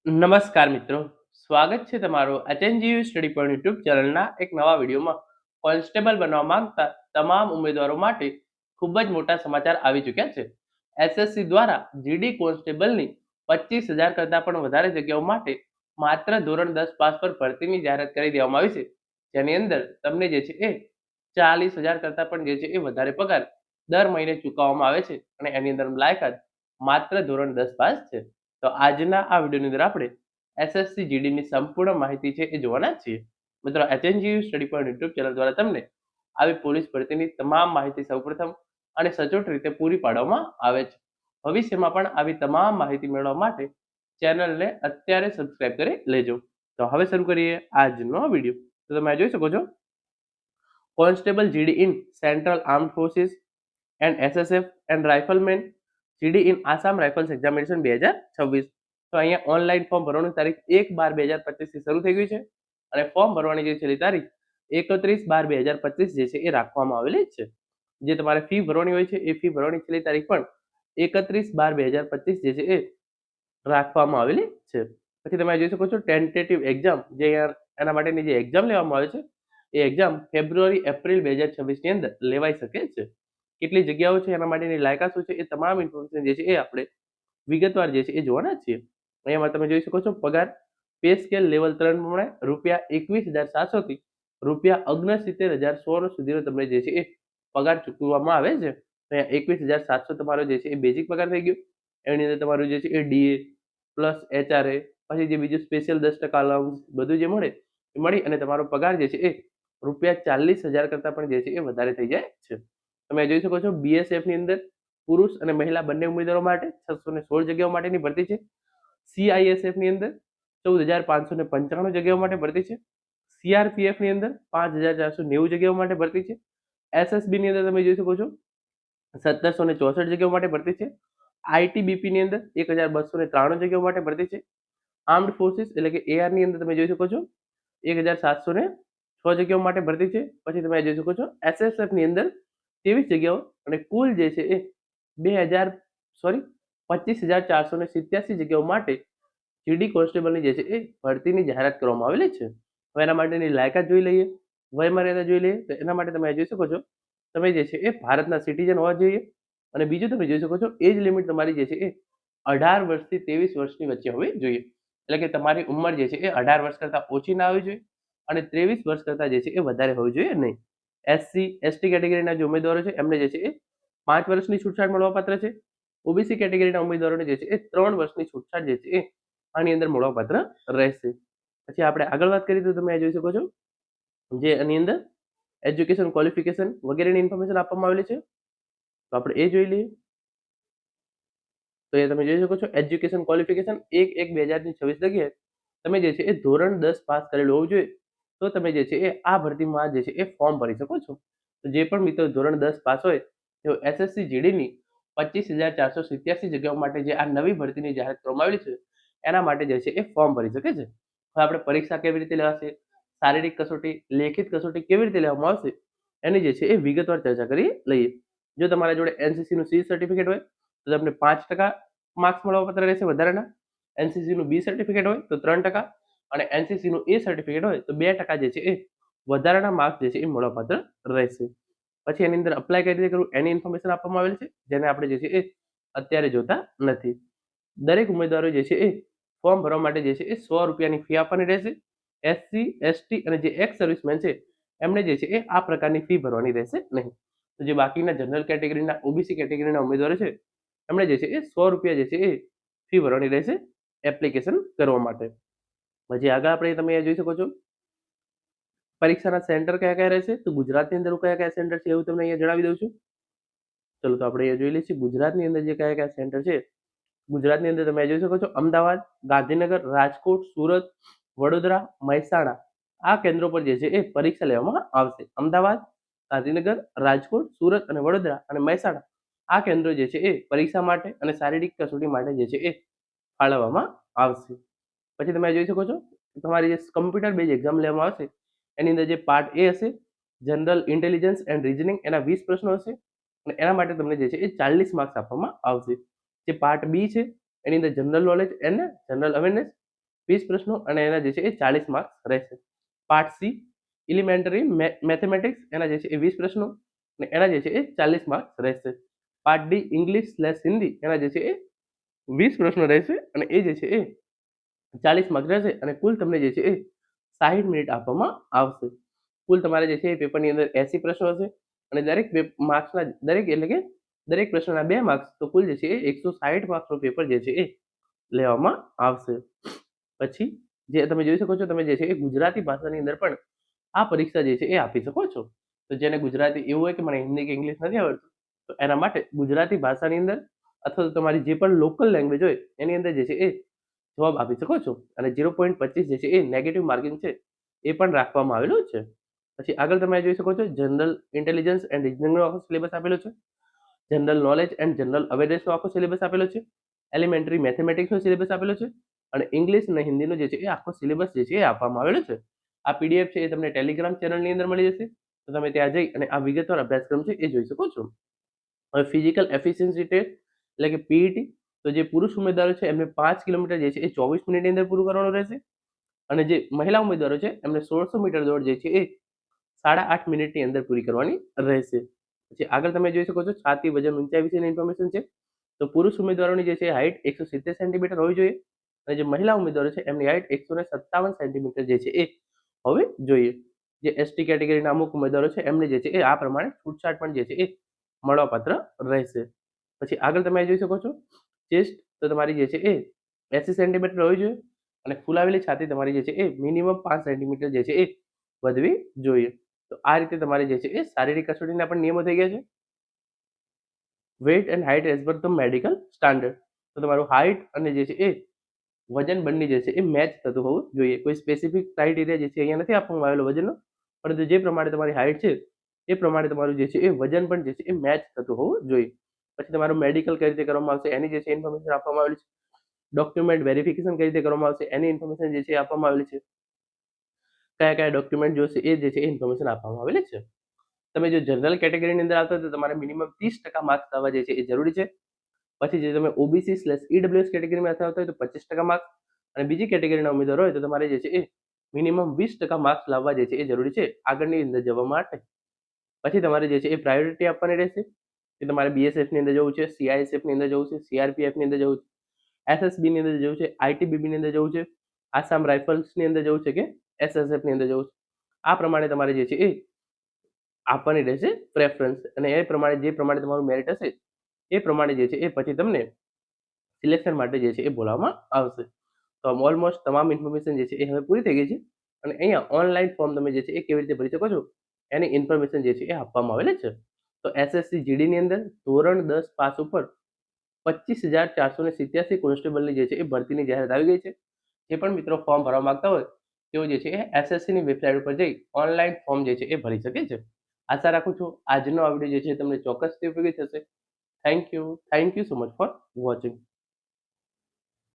નમસ્કાર મિત્રો, સ્વાગત છે તમારું એચએનજીયુ સ્ટડી પોઈન્ટ યુટ્યુબ ચેનલના એક નવા વિડીયોમાં. કોન્સ્ટેબલ બનવા માંગતા તમામ ઉમેદવારો માટે ખૂબ જ મોટા સમાચાર આવી ચૂક્યા છે. એસએસસી દ્વારા જીડી કોન્સ્ટેબલની 25,000 કરતાં પણ વધારે જગ્યાઓ માટે માત્ર ધોરણ 10 પાસ પર ભરતીની જાહેરાત કરી દેવામાં આવી છે, જેની અંદર તમને જે છે એ 40,000 કરતાં પણ જે છે એ વધારે પગાર દર મહિને ચૂકવવામાં આવે છે અને એની અંદર લાયકાત માત્ર ધોરણ 10 પાસ છે. તો આજના આ વિડીયોની અંદર આપણે એસએસસી જીડીની સંપૂર્ણ માહિતી છે એ જોવાના જ છીએ. મિત્રો, HNGU study point YouTube channel દ્વારા તમને આવી પોલીસ ભરતીની તમામ માહિતી સૌપ્રથમ અને સચોટ રીતે પૂરી પાડવામાં આવે છે. ભવિષ્યમાં પણ આવી તમામ માહિતી મેળવવા માટે ચેનલને અત્યારે સબસ્ક્રાઇબ કરી લેજો. તો હવે શરૂ કરીએ આજનો વિડીયો. તો તમે જોઈ શકો છો, constable GD in Central Armed Forces and SSF and rifleman GD in Assam Rifles examination 2026. તો અહીંયા ઓનલાઈન ફોર્મ ભરવાની તારીખ 1/12/2025 થી શરૂ થઈ ગઈ છે અને ફોર્મ ભરવાની જે છેલ્લી તારીખ 31/12/2025 જે છે એ રાખવામાં આવેલી છે. જે તમારે ફી ભરવાની હોય છે એ ફી ભરવાની છેલ્લી તારીખ પણ 31/12/2025 જે છે એ રાખવામાં આવેલી છે. પછી તમે જોઈ શકો છો ટેન્ટેટિવ એક્ઝામ, જે એના માટેની જે એક્ઝામ લેવામાં આવે છે એ એક્ઝામ ફેબ્રુઆરી એપ્રિલ 2026 ની અંદર લેવાઈ શકે છે. કેટલી જગ્યાઓ છે, એના માટેની લાયકાત શું છે, એ તમામ ઇન્ફોર્મેશન જે છે એ આપણે વિગતવાર જે છે એ જોવાના છીએ. અહીંયામાં તમે જોઈ શકો છો પગાર પે સ્કેલ લેવલ 3 પ્રમાણે ₹21,700 થી ₹69,100 સુધીનો તમને જે છે એ પગાર ચૂકવવામાં આવે છે. અહીંયા 21,700 તમારો જે છે એ બેઝિક પગાર થઈ ગયો. એની અંદર તમારું જે છે એ ડીએ પ્લસ એચઆરએ, પછી જે બીજું સ્પેશિયલ 10% અલાઉન્સ બધું જે મળે એ મળી અને તમારો પગાર જે છે એ ₹40,000 કરતાં પણ જે છે એ વધારે થઈ જાય છે. તમે જોઈ શકો છો બીએસએફ ની અંદર પુરુષ અને મહિલા બંને ઉમેદવારો માટે 616 જગ્યાઓ માટેની ભરતી છે. સીઆઈએસએફ ની અંદર 14,595 જગ્યાઓ માટે ભરતી છે. સીઆરપીએફ ની અંદર 5,490 જગ્યાઓ માટે ભરતી છે. એસએસબી ની અંદર તમે જોઈ શકો છો 1,764 જગ્યાઓ માટે ભરતી છે. આઈટીબીપી ની અંદર 1,293 જગ્યાઓ માટે ભરતી છે. આર્મ્ડ ફોર્સિસ એટલે કે એઆર ની અંદર તમે જોઈ શકો છો 1,706 જગ્યાઓ માટે ભરતી છે. પછી તમે જોઈ શકો છો એસએસએફ ની અંદર 23 જગ્યાઓ અને કુલ જે છે એ 25,487 જગ્યાઓ માટે જીડી કોન્સ્ટેબલની જે છે એ ભરતીની જાહેરાત કરવામાં આવેલી છે. હવે એના માટેની લાયકાત જોઈ લઈએ, વય મર્યાદા જોઈ લઈએ. તો એના માટે તમે જોઈ શકો છો, તમે જે છે એ ભારતના સિટીઝન હોવા જોઈએ અને બીજું તમે જોઈ શકો છો એજ લિમિટ તમારી જે છે એ 18 વર્ષથી 23 વર્ષની વચ્ચે હોવી જોઈએ. એટલે કે તમારી ઉંમર જે છે એ 18 વર્ષ કરતાં ઓછી ના હોવી જોઈએ અને 23 વર્ષ કરતાં જે છે એ વધારે હોવી જોઈએ નહીં. એસસી એસટી કેટેગરીના જે ઉમેદવારો છે એમને જે છે એ 5 વર્ષની છૂટછાટ મળવાપાત્ર છે. ઓબીસી કેટેગરીના ઉમેદવારોને જે છે એ 3 વર્ષની છૂટછાટ જે છે એ આની અંદર મળવાપાત્ર રહેશે. પછી આપણે આગળ વાત કરીએ તો તમે જોઈ શકો છો જે આની અંદર એજ્યુકેશન ક્વોલિફિકેશન વગેરેની ઇન્ફોર્મેશન આપવામાં આવેલી છે. તો આપણે એ જોઈ લઈએ. તો એ તમે જોઈ શકો છો એજ્યુકેશન ક્વોલિફિકેશન 1/1/2026 લગીએ તમે જે છે એ ધોરણ 10 પાસ કરેલું હોવું જોઈએ. તો તમે જે છે એ આ ભરતીમાં જે છે એ ફોર્મ ભરી શકો છો. તો જે પણ મિત્રો ધોરણ 10 પાસ હોય તેઓ એસએસસી જીડીની 25,487 જગ્યાઓ માટે જે આ નવી ભરતીની જાહેરાત કરવામાં આવેલી છે એના માટે જે છે એ ફોર્મ ભરી શકે છે. હવે આપણે પરીક્ષા કેવી રીતે લેવાશે, શારીરિક કસોટી, લેખિત કસોટી કેવી રીતે લેવામાં આવશે એની જે છે એ વિગતવાર ચર્ચા કરી લઈએ. જો તમારા જોડે એનસીસી નું સી સર્ટિફિકેટ હોય તો તમને 5% માર્ક્સ મળવાપાત્ર રહેશે વધારાના. એનસીસી નું બી સર્ટિફિકેટ હોય તો 3% અને એનસીસી નું એ સર્ટિફિકેટ હોય તો 2% જે છે એ વધારાના માર્ક્સ જે છે એ મળવાપાત્ર રહેશે. પછી એની અંદર અપ્લાય કઈ રીતે કરવું એની ઇન્ફોર્મેશન આપવામાં આવેલી છે, જેને આપણે જે છે એ અત્યારે જોતા નથી. દરેક ઉમેદવારો જે છે એ ફોર્મ ભરવા માટે જે છે એ ₹100 ફી આપવાની રહેશે. એસસી એસટી અને જે એક્સ સર્વિસમેન છે એમને જે છે એ આ પ્રકારની ફી ભરવાની રહેશે નહીં. તો જે બાકીના જનરલ કેટેગરીના ઓબીસી કેટેગરીના ઉમેદવારો છે એમણે જે છે એ ₹100 જે છે એ ફી ભરવાની રહેશે એપ્લિકેશન કરવા માટે. પછી આગળ આપણે તમે જોઈ શકો છો પરીક્ષાના સેન્ટર કયા કયા રહેશે. તો ગુજરાતની અંદર કયા કયા સેન્ટર છે એવું તમને અહીંયા જણાવી દઉં છું. ચલો તો આપણે જોઈ લઈએ છીએ ગુજરાતની અંદર જે કયા કયા સેન્ટર છે. ગુજરાતની અંદર તમે જોઈ શકો છો અમદાવાદ, ગાંધીનગર, રાજકોટ, સુરત, વડોદરા, મહેસાણા આ કેન્દ્રો પર જે છે એ પરીક્ષા લેવામાં આવશે. અમદાવાદ, ગાંધીનગર, રાજકોટ, સુરત અને વડોદરા અને મહેસાણા આ કેન્દ્રો જે છે એ પરીક્ષા માટે અને શારીરિક કસોટી માટે જે છે એ ફાળવવામાં આવશે. પછી તમે જોઈ શકો છો તમારી જે કમ્પ્યુટર બેઝ એક્ઝામ લેવામાં આવશે એની અંદર જે પાર્ટ એ હશે જનરલ ઇન્ટેલિજન્સ એન્ડ રીઝનિંગ, એના 20 પ્રશ્નો હશે અને એના માટે તમને જે છે એ 40 માર્ક્સ આપવામાં આવશે. જે પાર્ટ બી છે એની અંદર જનરલ નોલેજ અને જનરલ અવેરનેસ 20 પ્રશ્નો અને એના જે છે એ 40 માર્ક્સ રહેશે. પાર્ટ સી એલિમેન્ટરી મેથેમેટિક્સ, એના જે છે એ 20 પ્રશ્નો અને એના જે છે એ 40 માર્ક્સ રહેશે. પાર્ટ ડી ઇંગ્લિશ/હિન્દી, એના જે છે એ 20 પ્રશ્નો રહેશે અને એ જે છે એ 40 માર્ક રહેશે અને કુલ તમને જે છે એ 60 મિનિટ આપવામાં આવશે. કુલ તમારે જે છે એ પેપરની અંદર 80 પ્રશ્નો હશે અને દરેક માર્ક્સના એટલે કે દરેક પ્રશ્નના 2 માર્ક્સ, તો કુલ જે છે એ 160 માર્ક્સનું પેપર જે છે એ લેવામાં આવશે. પછી જે તમે જોઈ શકો છો, તમે જે છે એ ગુજરાતી ભાષાની અંદર પણ આ પરીક્ષા જે છે એ આપી શકો છો. તો જેને ગુજરાતી એવું હોય કે મને હિન્દી કે ઇંગ્લિશ નથી આવડતું, તો એના માટે ગુજરાતી ભાષાની અંદર અથવા તો તમારી જે પણ લોકલ લેંગ્વેજ હોય એની અંદર જે છે એ જવાબ આપી શકો છો. અને 0.25 જે છે એ નેગેટિવ માર્કિંગ છે એ પણ રાખવામાં આવેલું છે. પછી આગળ તમે જોઈ શકો છો, જનરલ ઇન્ટેલિજન્સ એન્ડ રિઝનિંગનો આખો સિલેબસ આપેલો છે. જનરલ નોલેજ એન્ડ જનરલ અવેરનેસનો આખો સિલેબસ આપેલો છે. એલિમેન્ટરી મેથેમેટિક્સનો સિલેબસ આપેલો છે અને ઇંગ્લિશ અને હિન્દીનો જે છે એ આખો સિલેબસ જે છે એ આપવામાં આવેલો છે. આ પીડીએફ છે એ તમને ટેલિગ્રામ ચેનલની અંદર મળી જશે, તો તમે ત્યાં જઈ અને આ વિગતવાર અભ્યાસક્રમ છે એ જોઈ શકો છો. હવે ફિઝિકલ એફિશિયન્સી ટેસ્ટ એટલે કે પીઈટી, તો જે પુરુષ ઉમેદવારો છે એમને 5 કિલોમીટર જે છે એ 24 મિનિટની અંદર પૂરું કરવાનું રહેશે અને જે મહિલા ઉમેદવારો છે એમને 1600 મીટર દોડ જે છે એ 8.5 મિનિટની અંદર પૂરી કરવાની રહેશે. પછી આગળ તમે જોઈ શકો છો, છાતી, વજન, ઊંચાઈ વિશેની ઇન્ફોર્મેશન છે. તો પુરુષ ઉમેદવારોની જે છે હાઇટ 170 સેન્ટીમીટર હોવી જોઈએ અને જે મહિલા ઉમેદવારો છે એમની હાઇટ 157 સેન્ટીમીટર જે છે એ હોવી જોઈએ. જે એસટી કેટેગરીના અમુક ઉમેદવારો છે એમને જે છે એ આ પ્રમાણે છૂટછાટ પણ જે છે એ મળવાપાત્ર રહેશે. પછી આગળ તમે જોઈ શકો છો, ચેસ્ટ તો તમારી જે છે એ 80 સેન્ટીમીટર હોવી જોઈએ અને ફૂલાવેલી છાતી તમારી જે છે એ મિનિમમ 5 સેન્ટીમીટર જે છે એ વધવી જોઈએ. તો આ રીતે તમારે જે છે એ શારીરિક કસોટીના પણ નિયમો થઈ ગયા છે. Weight and height as per the medical standard, તો તમારું હાઇટ અને જે છે એ વજન બંને જે છે એ મેચ થતું હોવું જોઈએ. કોઈ સ્પેસિફિક ક્રાઇટેરિયા જે છે અહીંયા નથી આપવામાં આવેલો વજનનો, પરંતુ જે પ્રમાણે તમારી હાઇટ છે એ પ્રમાણે તમારું જે છે એ વજન પણ જે છે એ મેચ થતું હોવું જોઈએ. પછી તમારું મેડિકલ કઈ રીતે કરવામાં આવશે એની જે છે ઇન્ફોર્મેશન આપવામાં આવેલી છે. ડોક્યુમેન્ટ વેરિફિકેશન કઈ રીતે કરવામાં આવશે એની ઇન્ફોર્મેશન જે છે એ આપવામાં આવેલી છે. કયા કયા ડોક્યુમેન્ટ જોશે એ જે છે એ ઇન્ફોર્મેશન આપવામાં આવેલી છે. તમે જો જનરલ કેટેગરીની અંદર આવતા હોય તો તમારે મિનિમમ 30% માર્ક્સ લાવવા જે છે એ જરૂરી છે. પછી જે તમે OBC/EWS કેટેગરીમાં આવતા હોય તો 25% માર્ક્સ અને બીજી કેટેગરીના ઉમેદવાર હોય તો તમારે જે છે એ મિનિમમ 20% માર્ક્સ લાવવા જે છે એ જરૂરી છે આગળની અંદર જવા માટે. પછી તમારે જે છે એ પ્રાયોરિટી આપવાની રહેશે કે તમારે BSF ની અંદર જવું છે, CISF ની અંદર જવું છે, CRPF ની અંદર જવું છે, SSB ની અંદર જવું છે, ITBP ની અંદર જવું છે, આસામ રાઇફલ્સ ની અંદર જવું છે કે SSF ની અંદર જવું છે. આ પ્રમાણે તમારે જે છે એ આપવાની રહેશે પ્રેફરન્સ અને એ પ્રમાણે જે પ્રમાણે તમારું મેરિટ હશે એ પ્રમાણે જે છે એ પછી તમને સિલેક્શન માટે જે છે એ બોલાવવામાં આવશે. તો ઓલમોસ્ટ તમામ ઇન્ફોર્મેશન જે છે એ હવે પૂરી થઈ ગઈ છે અને અહીંયા ઓનલાઈન ફોર્મ તમે જે છે એ કેવી રીતે ભરી શકો છો એની ઇન્ફોર્મેશન જે છે એ આપવામાં આવેલી છે. તો SSC GD ની અંદર ધોરણ 10 પાસ ઉપર 25,487 કોન્સ્ટેબલની જે છે એ ભરતીની જાહેરાત આવી ગઈ છે. જે પણ મિત્રો ફોર્મ ભરવા માંગતા હોય તેઓ જે છે એ SSC ની વેબસાઇટ ઉપર જઈ ઓનલાઈન ફોર્મ જે છે એ ભરી શકે છે. આશા રાખું છું આજનો આ વિડીયો જે છે તમને ચોક્કસથી ઉપયોગી થશે. Thank you so much for watching.